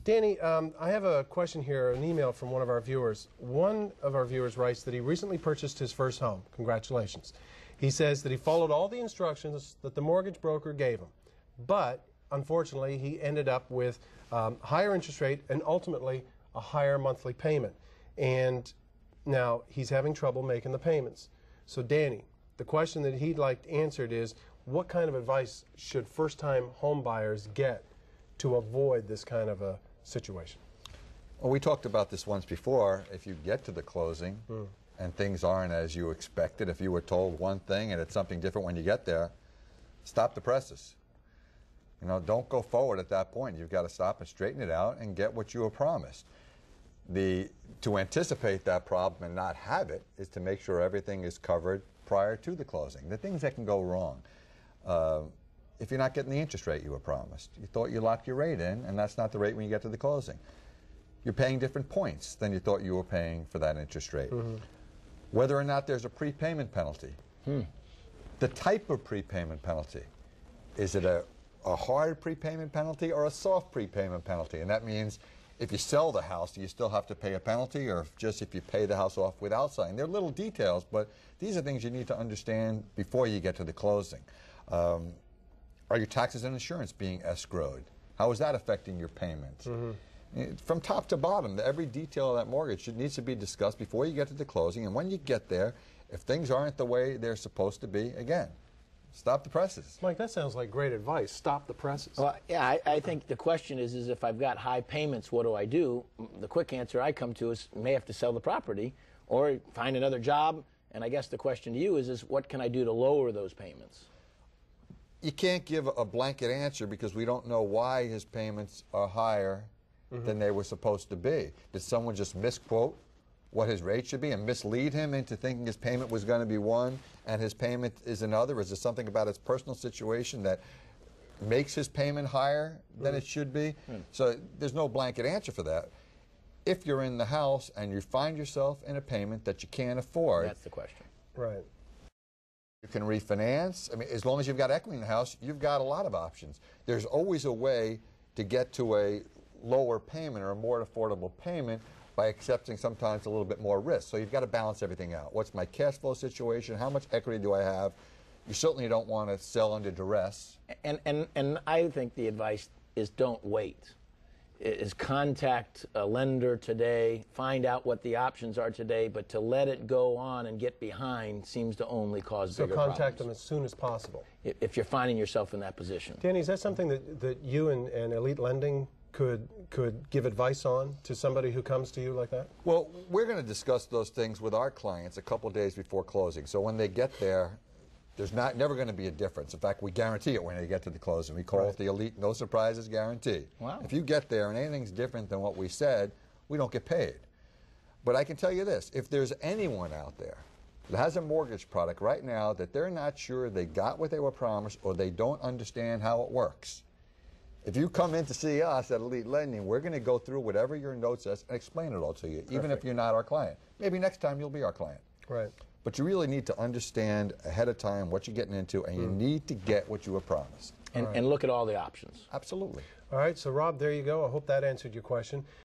Danny, I have a question here, an email from one of our viewers. One of our viewers writes that he recently purchased his first home. Congratulations. He says that he followed all the instructions that the mortgage broker gave him, but unfortunately he ended up with higher interest rate and ultimately a higher monthly payment. And now he's having trouble making the payments. So Danny, the question that he'd like answered is, what kind of advice should first-time home buyers get to avoid this kind of a situation? Well, we talked about this once before. If you get to the closing and things aren't as you expected, if you were told one thing and it's something different when you get there, stop the presses. You know, don't go forward at that point. You've got to stop and straighten it out and get what you were promised. To anticipate that problem and not have it is to make sure everything is covered prior to the closing. The things that can go wrong. If you're not getting the interest rate you were promised. You thought you locked your rate in, and that's not the rate when you get to the closing. You're paying different points than you thought you were paying for that interest rate. Whether or not there's a prepayment penalty. The type of prepayment penalty. Is it a hard prepayment penalty or a soft prepayment penalty? And that means if you sell the house, do you still have to pay a penalty, or just if you pay the house off without selling? They're little details, but these are things you need to understand before you get to the closing. Are your taxes and insurance being escrowed? How is that affecting your payments? From top to bottom, every detail of that mortgage needs to be discussed before you get to the closing. And when you get there, if things aren't the way they're supposed to be, again, stop the presses. Mike, that sounds like great advice. Stop the presses. Well, yeah, I think the question is if I've got high payments, what do I do? The quick answer I come to is may have to sell the property or find another job. And I guess the question to you is what can I do to lower those payments? You can't give a blanket answer because we don't know why his payments are higher than they were supposed to be. Did someone just misquote what his rate should be and mislead him into thinking his payment was going to be one and his payment is another? Is there something about his personal situation that makes his payment higher than it should be? So there's no blanket answer for that. If you're in the house and you find yourself in a payment that you can't afford. That's the question. Right. You can refinance. I mean, as long as you've got equity in the house, you've got a lot of options. There's always a way to get to a lower payment or a more affordable payment by accepting sometimes a little bit more risk. So you've got to balance everything out. What's my cash flow situation? How much equity do I have? You certainly don't want to sell under duress. And I think the advice is don't wait. Is contact a lender today, find out what the options are today, but to let it go on and get behind seems to only cause bigger problems. So contact them as soon as possible. If you're finding yourself in that position. Danny, is that something that you and Elite Lending could give advice on to somebody who comes to you like that? Well, we're going to discuss those things with our clients a couple days before closing. So when they get there, there's never going to be a difference. In fact, we guarantee it when they get to the closing. We call it the Elite No Surprises Guarantee. Wow. If you get there and anything's different than what we said, we don't get paid. But I can tell you this, if there's anyone out there that has a mortgage product right now that they're not sure they got what they were promised or they don't understand how it works, if you come in to see us at Elite Lending, we're going to go through whatever your note says and explain it all to you, even if you're not our client. Maybe next time you'll be our client. Right. But you really need to understand ahead of time what you're getting into, and you need to get what you were promised. And look at all the options. Absolutely. All right, so Rob, there you go. I hope that answered your question.